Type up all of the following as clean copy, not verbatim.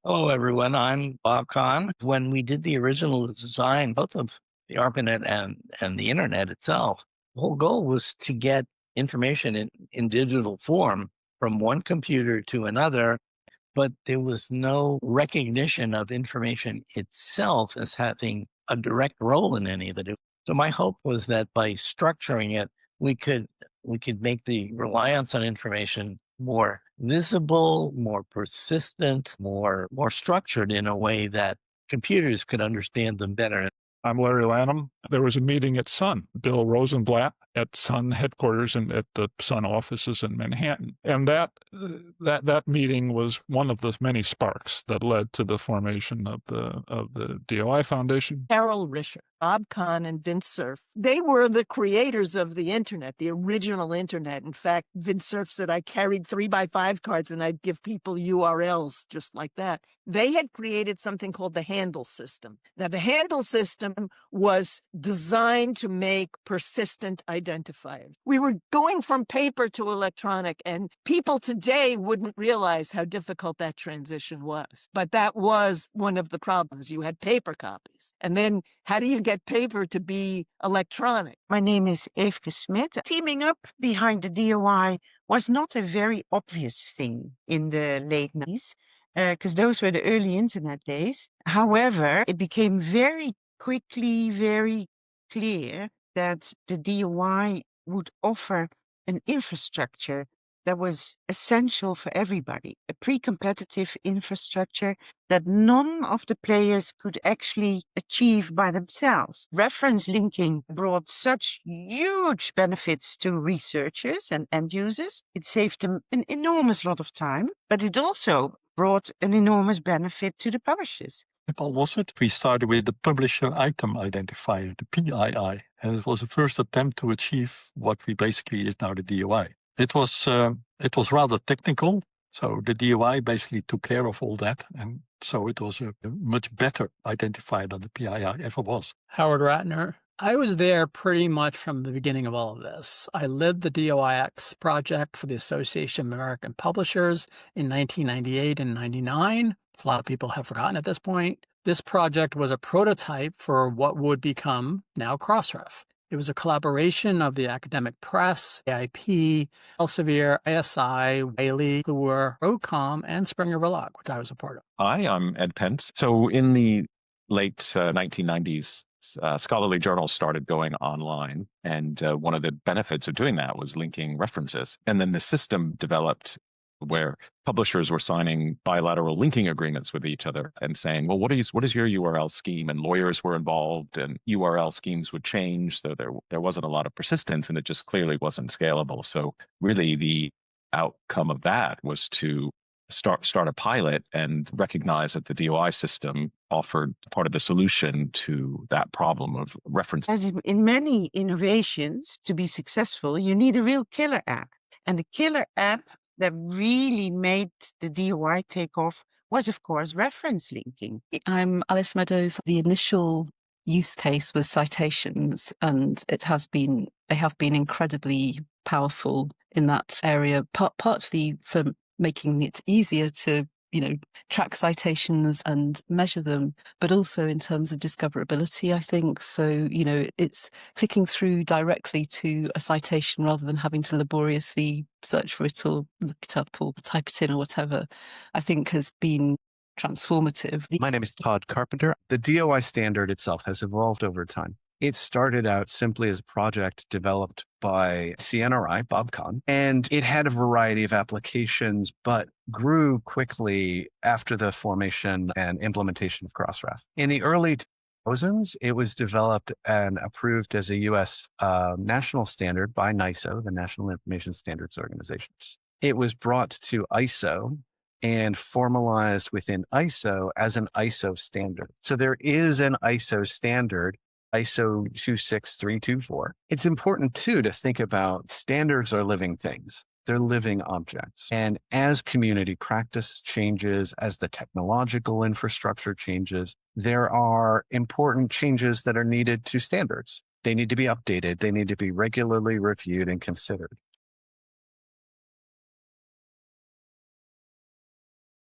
Hello, everyone. I'm Bob Kahn. When we did the original design, both of the ARPANET and the internet itself, the whole goal was to get information in digital form from one computer to another, but there was no recognition of information itself as having a direct role in any of it. So my hope was that by structuring it, we could make the reliance on information more visible, more persistent, more structured in a way that computers could understand them better. I'm Larry Lanham. There was a meeting at Sun, Bill Rosenblum at Sun headquarters and at the Sun offices in Manhattan. And that meeting was one of the many sparks that led to the formation of the DOI Foundation. Carol Risher, Bob Kahn, and Vint Cerf. They were the creators of the internet, the original internet. In fact, Vint Cerf said I carried 3x5 cards and I'd give people URLs just like that. They had created something called the handle system. Now, the handle system was designed to make persistent identifiers. We were going from paper to electronic, and people today wouldn't realize how difficult that transition was. But that was one of the problems. You had paper copies. And then how do you get paper to be electronic? My name is Eefke Smit. Teaming up behind the DOI was not a very obvious thing in the late 90s, because those were the early internet days. However, it became very quickly very clear that the DOI would offer an infrastructure that was essential for everybody, a pre-competitive infrastructure that none of the players could actually achieve by themselves. Reference linking brought such huge benefits to researchers and end users. It saved them an enormous lot of time, but it also brought an enormous benefit to the publishers. At ORCID, we started with the Publisher Item Identifier, the PII, and it was the first attempt to achieve what we basically is now the DOI. It was rather technical, so the DOI basically took care of all that, and so it was a much better identifier than the PII ever was. Howard Ratner. I was there pretty much from the beginning of all of this. I led the DOIX project for the Association of American Publishers in 1998 and 99. A lot of people have forgotten at this point. This project was a prototype for what would become now Crossref. It was a collaboration of the academic press, AIP, Elsevier, ASI, Whaley, Kluwer, OCOM, and Springer Verlag, which I was a part of. Hi, I'm Ed Pence. So in the late 1990s, scholarly journals started going online, and one of the benefits of doing that was linking references. And then the system developed where publishers were signing bilateral linking agreements with each other and saying, well, what is your URL scheme? And lawyers were involved, and URL schemes would change. So there wasn't a lot of persistence, and it just clearly wasn't scalable. So really the outcome of that was to start a pilot and recognize that the DOI system offered part of the solution to that problem of reference. As in many innovations, to be successful, you need a real killer app. And the killer app that really made the DOI take off was, of course, reference linking. I'm Alice Meadows. The initial use case was citations, and they have been incredibly powerful in that area, partly for making it easier to track citations and measure them, but also in terms of discoverability, I think. So, it's clicking through directly to a citation rather than having to laboriously search for it or look it up or type it in or whatever, I think has been transformative. My name is Todd Carpenter. The DOI standard itself has evolved over time. It started out simply as a project developed by CNRI, Bob Kahn, and it had a variety of applications, but grew quickly after the formation and implementation of Crossref. In the early 2000s, it was developed and approved as a U.S. national standard by NISO, the National Information Standards Organization. It was brought to ISO and formalized within ISO as an ISO standard. So there is an ISO standard, ISO 26324. It's important too to think about standards are living things. They're living objects. And as community practice changes, as the technological infrastructure changes, there are important changes that are needed to standards. They need to be updated. They need to be regularly reviewed and considered.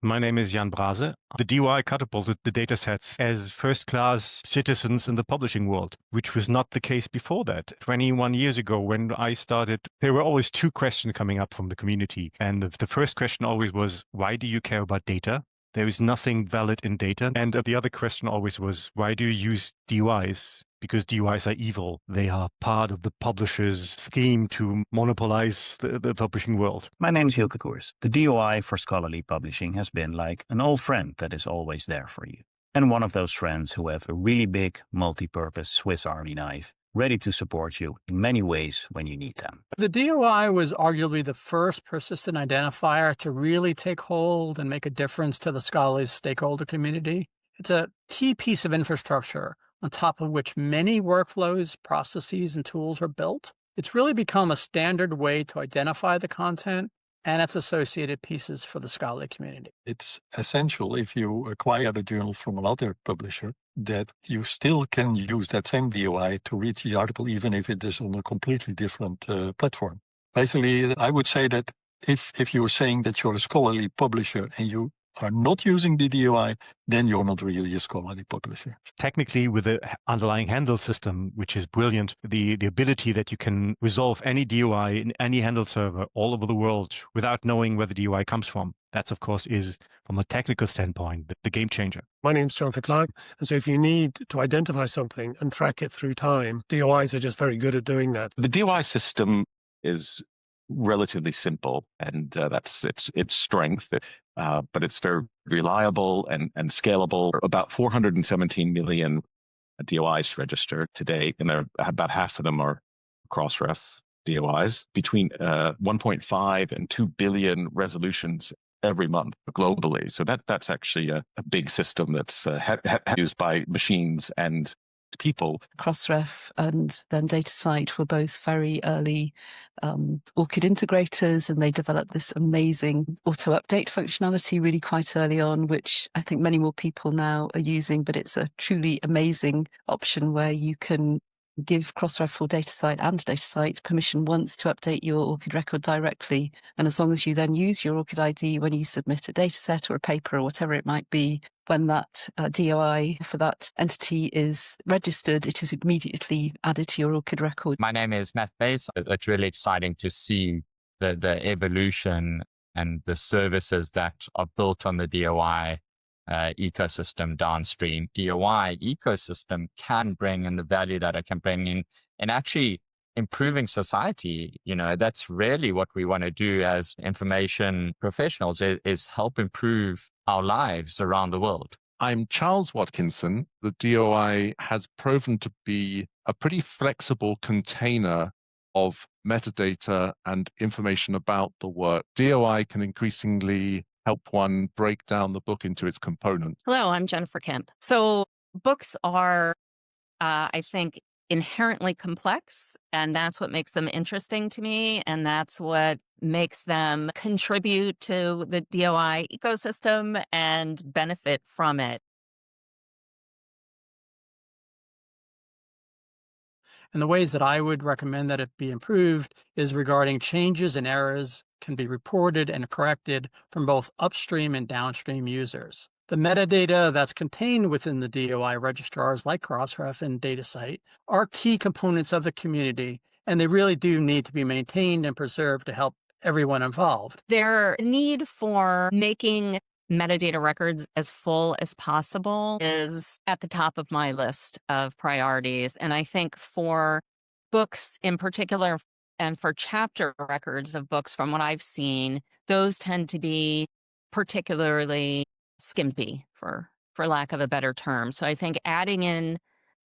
My name is Jan Brase. The DOI catapulted the datasets as first-class citizens in the publishing world, which was not the case before that. 21 years ago, when I started, there were always two questions coming up from the community. And the first question always was, why do you care about data? There is nothing valid in data. And the other question always was, why do you use DOIs? Because DOIs are evil. They are part of the publisher's scheme to monopolize the publishing world. My name is Hilke Koers. The DOI for scholarly publishing has been like an old friend that is always there for you. And one of those friends who have a really big, multi-purpose Swiss Army knife, ready to support you in many ways when you need them. The DOI was arguably the first persistent identifier to really take hold and make a difference to the scholarly stakeholder community. It's a key piece of infrastructure on top of which many workflows, processes, and tools are built. It's really become a standard way to identify the content and its associated pieces for the scholarly community. It's essential if you acquire the journal from another publisher that you still can use that same DOI to read the article, even if it is on a completely different platform. Basically, I would say that if you're saying that you're a scholarly publisher and you are not using the DOI, then you're not really a scholarly publisher. Technically, with the underlying handle system, which is brilliant, the ability that you can resolve any DOI in any handle server all over the world without knowing where the DOI comes from. That's, of course, is, from a technical standpoint, the game changer. My name's Jonathan Clark, and so if you need to identify something and track it through time, DOIs are just very good at doing that. The DOI system is relatively simple, and that's its strength. But it's very reliable and scalable. About 417 million DOIs registered today, and about half of them are Crossref DOIs. Between 1.5 and 2 billion resolutions every month globally. So that's actually a big system that's used by machines and people. Crossref and then DataCite were both very early ORCID integrators, and they developed this amazing auto-update functionality really quite early on, which I think many more people now are using, but it's a truly amazing option where you can give Crossref or DataCite and DataCite permission once to update your ORCID record directly. And as long as you then use your ORCID ID when you submit a dataset or a paper or whatever it might be, when that DOI for that entity is registered, it is immediately added to your ORCID record. My name is Matt Bass. It's really exciting to see the evolution and the services that are built on the DOI ecosystem downstream. DOI ecosystem can bring in the value that it can bring in and actually improving society. You know, that's really what we want to do as information professionals is help improve our lives around the world. I'm Charles Watkinson. The DOI has proven to be a pretty flexible container of metadata and information about the work. DOI can increasingly help one break down the book into its components. Hello, I'm Jennifer Kemp. So books are, I think, inherently complex, and that's what makes them interesting to me, and that's what makes them contribute to the DOI ecosystem and benefit from it. And the ways that I would recommend that it be improved is regarding changes and errors can be reported and corrected from both upstream and downstream users. The metadata that's contained within the DOI registrars like Crossref and DataCite are key components of the community, and they really do need to be maintained and preserved to help everyone involved. Their need for making metadata records as full as possible is at the top of my list of priorities. And I think for books in particular, and for chapter records of books, from what I've seen, those tend to be particularly skimpy, for lack of a better term. So I think adding in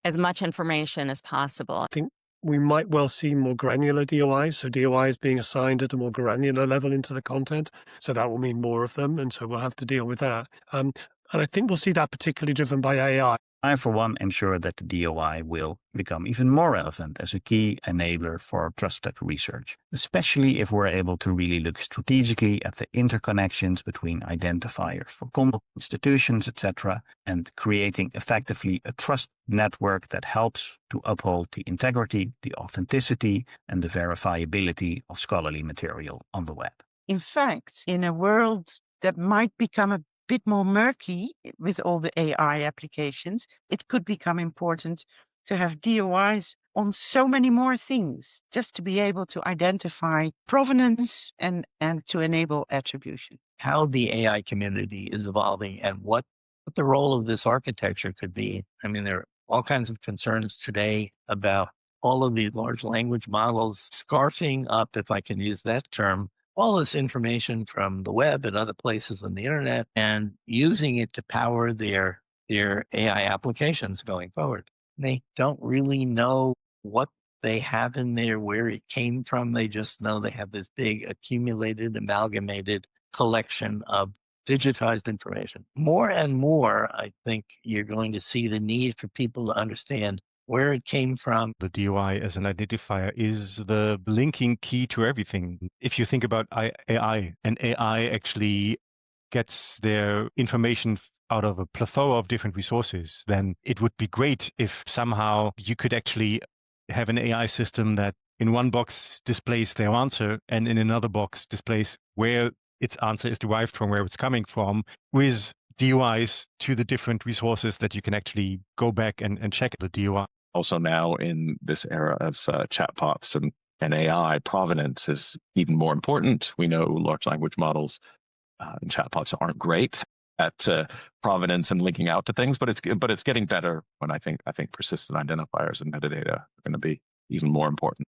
as much information as possible. I think we might well see more granular DOIs, so DOIs being assigned at a more granular level into the content. So that will mean more of them, and so we'll have to deal with that. And I think we'll see that particularly driven by AI. I, for one, am sure that the DOI will become even more relevant as a key enabler for trusted research, especially if we're able to really look strategically at the interconnections between identifiers for institutions, etc., and creating effectively a trust network that helps to uphold the integrity, the authenticity, and the verifiability of scholarly material on the web. In fact, in a world that might become a bit more murky with all the AI applications, it could become important to have DOIs on so many more things, just to be able to identify provenance and to enable attribution. How the AI community is evolving and what the role of this architecture could be. I mean, there are all kinds of concerns today about all of these large language models scarfing up, if I can use that term, all this information from the web and other places on the internet and using it to power their AI applications going forward. They don't really know what they have in there, where it came from. They just know they have this big accumulated, amalgamated collection of digitized information. More and more, I think you're going to see the need for people to understand where it came from. The DOI as an identifier is the linking key to everything. If you think about AI, and AI actually gets their information out of a plethora of different resources, then it would be great if somehow you could actually have an AI system that in one box displays their answer and in another box displays where its answer is derived from, where it's coming from, with DOIs to the different resources that you can actually go back and check the DOI. Also now in this era of chatbots and AI, provenance is even more important. We know large language models and chatbots aren't great at provenance and linking out to things, but it's getting better. When I think persistent identifiers and metadata are going to be even more important.